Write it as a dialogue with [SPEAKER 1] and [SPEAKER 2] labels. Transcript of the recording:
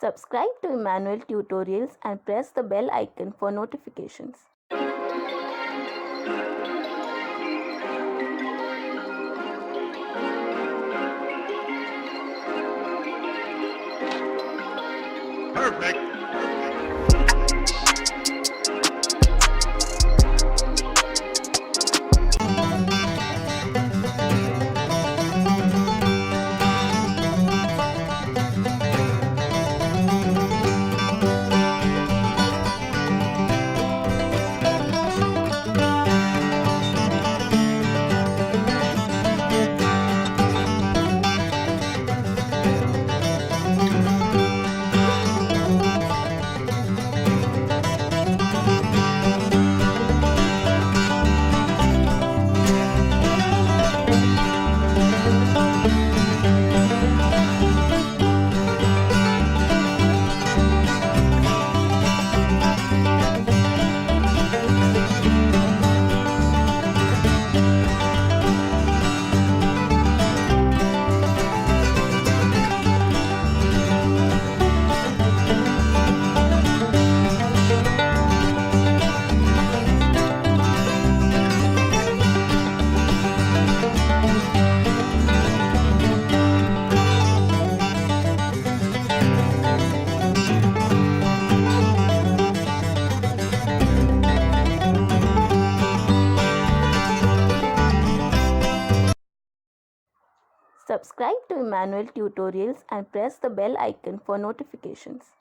[SPEAKER 1] Subscribe to Emmanuel Tutorials and press the bell icon for notifications.
[SPEAKER 2] Perfect.
[SPEAKER 1] Subscribe to Emmanuel Tutorials and press the bell icon for notifications.